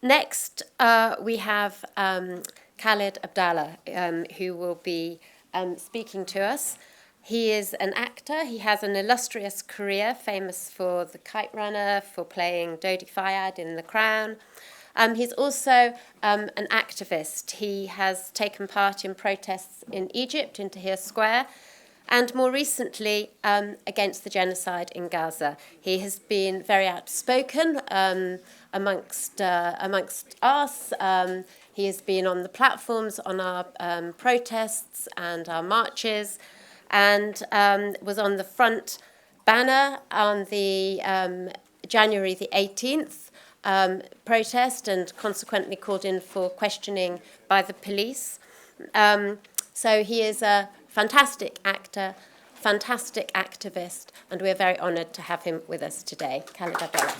Next, we have Khalid Abdalla, who will be speaking to us. He is an actor. He has an illustrious career, famous for The Kite Runner, for playing Dodi Fayed in The Crown. He's also an activist. He has taken part in protests in Egypt, in Tahrir Square, and more recently against the genocide in Gaza. He has been very outspoken amongst us. He has been on the platforms on our protests and our marches, and was on the front banner on the January the 18th protest, and consequently called in for questioning by the police. So he is a fantastic actor, fantastic activist, and we're very honoured to have him with us today. Khalid Abdalla.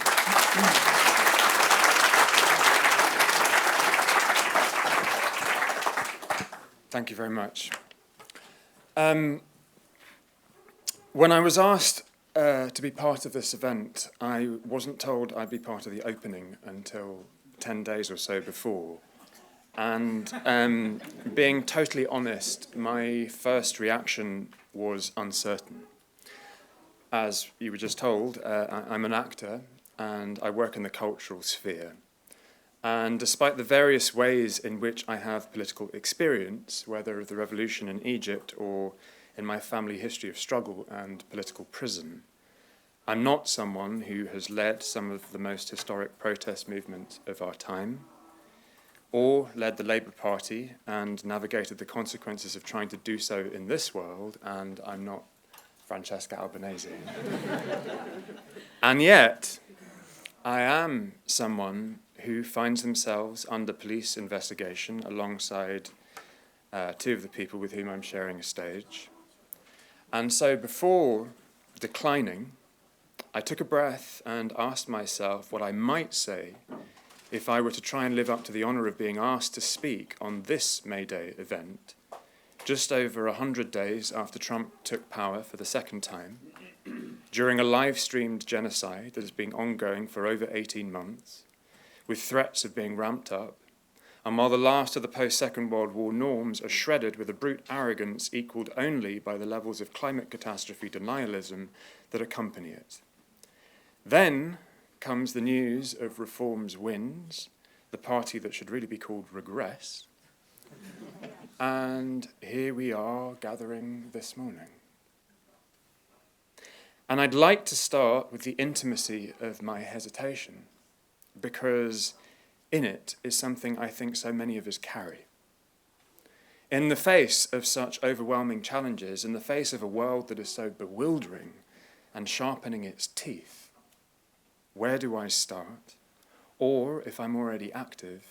Thank you very much. When I was asked to be part of this event, I wasn't told I'd be part of the opening until 10 days or so before. And being totally honest, my first reaction was uncertain. As you were just told, I'm an actor and I work in the cultural sphere. And despite the various ways in which I have political experience, whether of the revolution in Egypt or in my family history of struggle and political prison, I'm not someone who has led some of the most historic protest movements of our time, or led the Labour Party and navigated the consequences of trying to do so in this world, and I'm not Francesca Albanese. And yet, I am someone who finds themselves under police investigation alongside two of the people with whom I'm sharing a stage. And so before declining, I took a breath and asked myself what I might say if I were to try and live up to the honour of being asked to speak on this May Day event, just over 100 days after Trump took power for the second time, during a live-streamed genocide that has been ongoing for over 18 months, with threats of being ramped up, and while the last of the post-Second World War norms are shredded with a brute arrogance equalled only by the levels of climate catastrophe denialism that accompany it. Then comes the news of Reform's wins, the party that should really be called Regress, and here we are gathering this morning. And I'd like to start with the intimacy of my hesitation, because in it is something I think so many of us carry. In the face of such overwhelming challenges, in the face of a world that is so bewildering and sharpening its teeth, where do I start? Or, if I'm already active,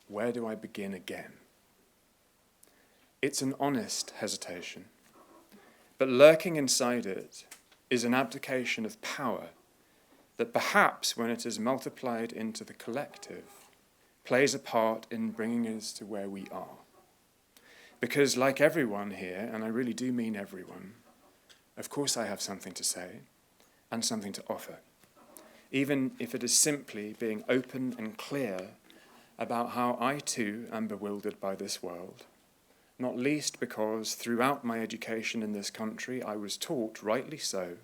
where do I begin again? It's an honest hesitation, but lurking inside it is an abdication of power that perhaps, when it is multiplied into the collective, plays a part in bringing us to where we are. Because like everyone here, and I really do mean everyone, of course I have something to say and something to offer, even if it is simply being open and clear about how I too am bewildered by this world, not least because throughout my education in this country I was taught, rightly so,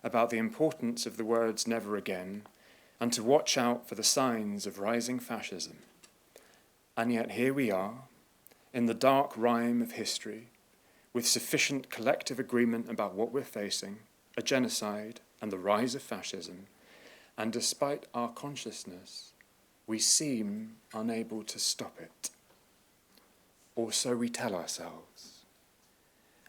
about the importance of the words never again, and to watch out for the signs of rising fascism. And yet here we are, in the dark rime of history, with sufficient collective agreement about what we're facing, a genocide and the rise of fascism, and despite our consciousness, we seem unable to stop it. Or so we tell ourselves.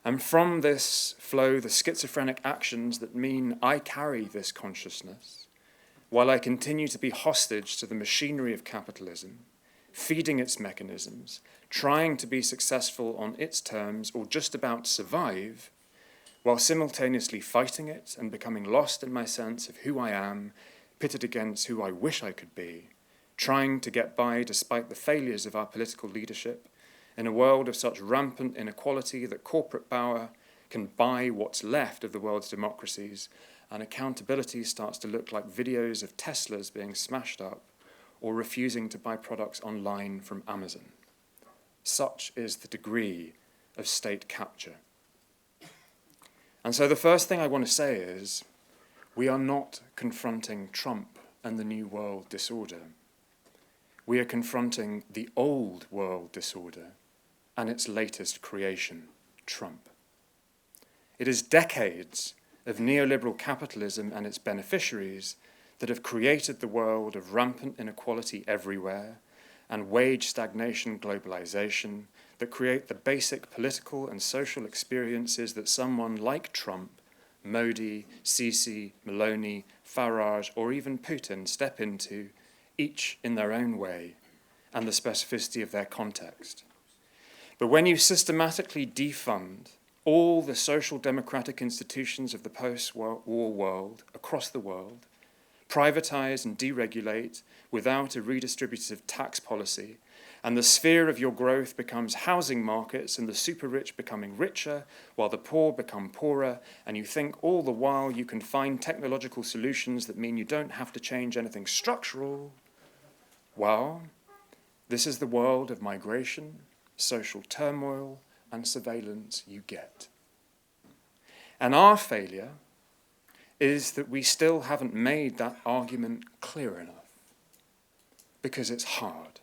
And from this flow the schizophrenic actions that mean I carry this consciousness, while I continue to be hostage to the machinery of capitalism, feeding its mechanisms, trying to be successful on its terms or just about survive, while simultaneously fighting it and becoming lost in my sense of who I am, pitted against who I wish I could be, trying to get by despite the failures of our political leadership, in a world of such rampant inequality that corporate power can buy what's left of the world's democracies, and accountability starts to look like videos of Teslas being smashed up, or refusing to buy products online from Amazon. Such is the degree of state capture. And so the first thing I want to say is, we are not confronting Trump and the New World disorder. We are confronting the old world disorder and its latest creation, Trump. It is decades of neoliberal capitalism and its beneficiaries that have created the world of rampant inequality everywhere and wage stagnation globalization that create the basic political and social experiences that someone like Trump, Modi, Sisi, Meloni, Farage, or even Putin step into, each in their own way and the specificity of their context. But when you systematically defund all the social democratic institutions of the post-war world across the world, privatize and deregulate without a redistributive tax policy, and the sphere of your growth becomes housing markets and the super rich becoming richer while the poor become poorer, and you think all the while you can find technological solutions that mean you don't have to change anything structural, well, this is the world of migration, social turmoil, and surveillance you get. And our failure is that we still haven't made that argument clear enough, because it's hard.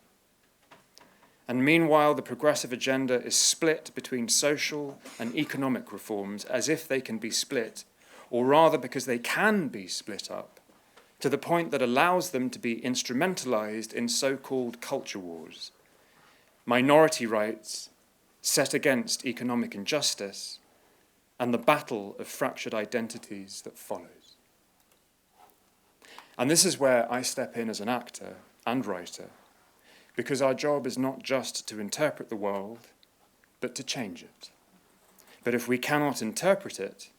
And meanwhile, the progressive agenda is split between social and economic reforms as if they can be split, or rather because they can be split up, to the point that allows them to be instrumentalized in so-called culture wars. Minority rights set against economic injustice, and the battle of fractured identities that follows. And this is where I step in as an actor and writer, because our job is not just to interpret the world, but to change it. But if we cannot interpret it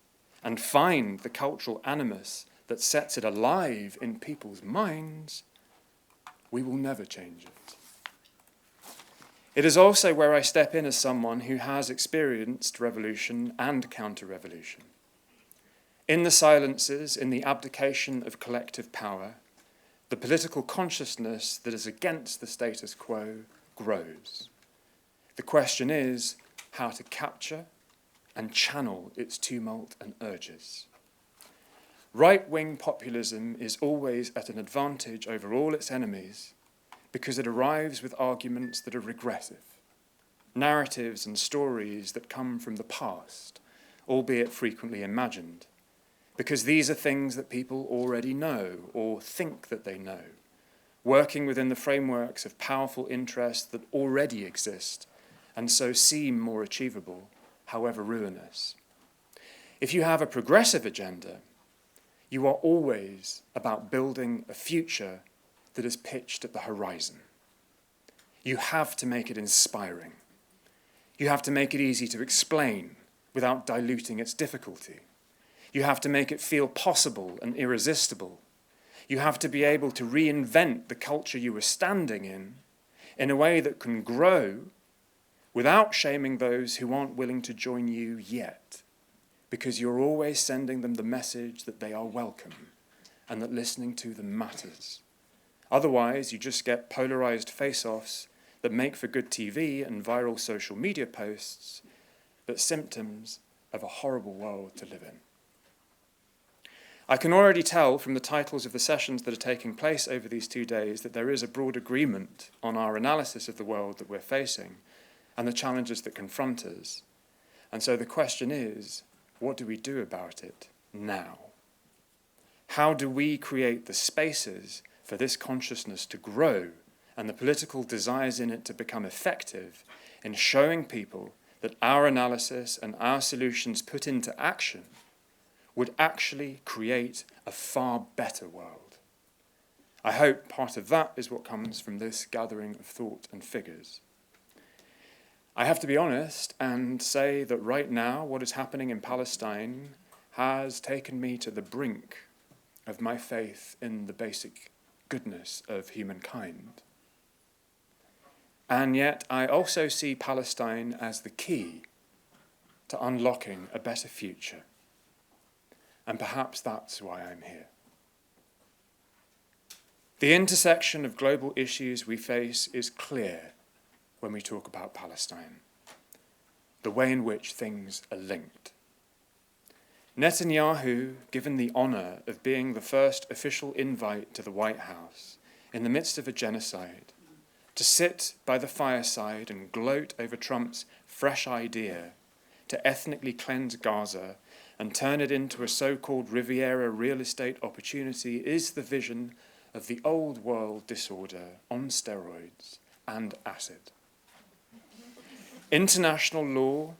and find the cultural animus that sets it alive in people's minds, we will never change it. It is also where I step in as someone who has experienced revolution and counter-revolution. In the silences, in the abdication of collective power, the political consciousness that is against the status quo grows. The question is how to capture and channel its tumult and urges. Right-wing populism is always at an advantage over all its enemies because it arrives with arguments that are regressive, narratives and stories that come from the past, albeit frequently imagined, because these are things that people already know or think that they know, working within the frameworks of powerful interests that already exist and so seem more achievable, however ruinous. If you have a progressive agenda, you are always about building a future that is pitched at the horizon. You have to make it inspiring. You have to make it easy to explain without diluting its difficulty. You have to make it feel possible and irresistible. You have to be able to reinvent the culture you are standing in a way that can grow without shaming those who aren't willing to join you yet, because you're always sending them the message that they are welcome and that listening to them matters. Otherwise, you just get polarized face-offs that make for good TV and viral social media posts, but symptoms of a horrible world to live in. I can already tell from the titles of the sessions that are taking place over these 2 days that there is a broad agreement on our analysis of the world that we're facing and the challenges that confront us. And so the question is, what do we do about it now? How do we create the spaces for this consciousness to grow and the political desires in it to become effective in showing people that our analysis and our solutions put into action would actually create a far better world? I hope part of that is what comes from this gathering of thought and figures. I have to be honest and say that right now what is happening in Palestine has taken me to the brink of my faith in the basic goodness of humankind. And yet I also see Palestine as the key to unlocking a better future. And perhaps that's why I'm here. The intersection of global issues we face is clear when we talk about Palestine, the way in which things are linked. Netanyahu, given the honour of being the first official invite to the White House in the midst of a genocide, to sit by the fireside and gloat over Trump's fresh idea to ethnically cleanse Gaza and turn it into a so-called Riviera real estate opportunity, is the vision of the old world disorder on steroids and acid. International law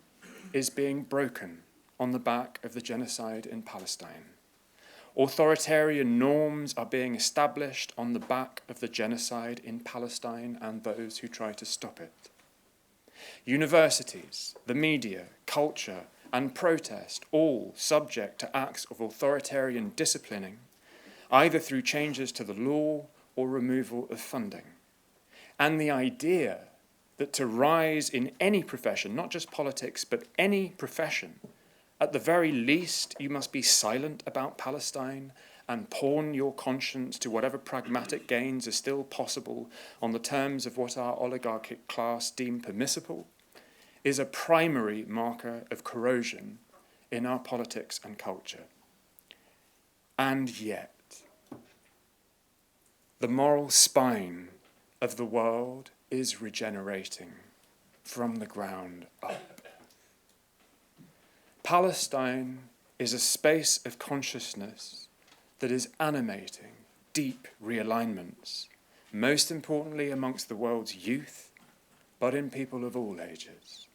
is being broken on the back of the genocide in Palestine. Authoritarian norms are being established on the back of the genocide in Palestine and those who try to stop it. Universities, the media, culture, and protest, all subject to acts of authoritarian disciplining, either through changes to the law or removal of funding. And the idea that to rise in any profession, not just politics, but any profession, at the very least, you must be silent about Palestine and pawn your conscience to whatever pragmatic gains are still possible on the terms of what our oligarchic class deem permissible, is a primary marker of corrosion in our politics and culture. And yet, the moral spine of the world is regenerating from the ground up. Palestine is a space of consciousness that is animating deep realignments, most importantly amongst the world's youth, but in people of all ages.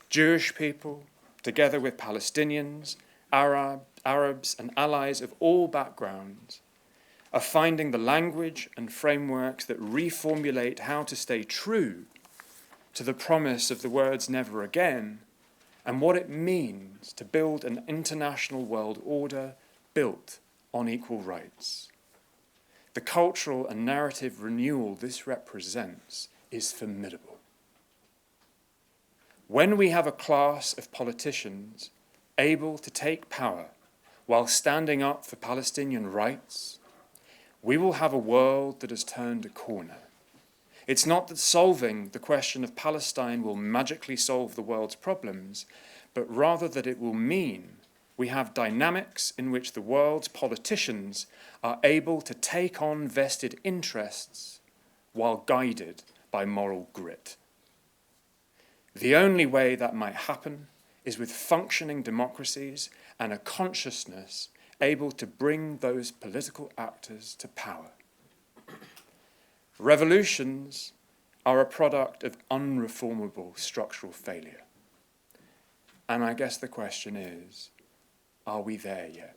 Jewish people, together with Palestinians, Arabs, and allies of all backgrounds, are finding the language and frameworks that reformulate how to stay true to the promise of the words never again, and what it means to build an international world order built on equal rights. The cultural and narrative renewal this represents is formidable. When we have a class of politicians able to take power while standing up for Palestinian rights, we will have a world that has turned a corner. It's not that solving the question of Palestine will magically solve the world's problems, but rather that it will mean we have dynamics in which the world's politicians are able to take on vested interests while guided by moral grit. The only way that might happen is with functioning democracies and a consciousness able to bring those political actors to power. Revolutions are a product of unreformable structural failure. And I guess the question is, are we there yet?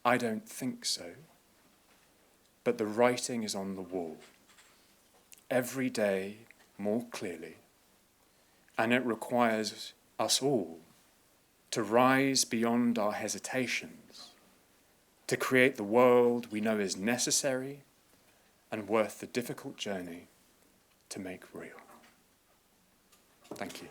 I don't think so, but the writing is on the wall, every day more clearly, and it requires us all to rise beyond our hesitations, to create the world we know is necessary and worth the difficult journey to make real. Thank you.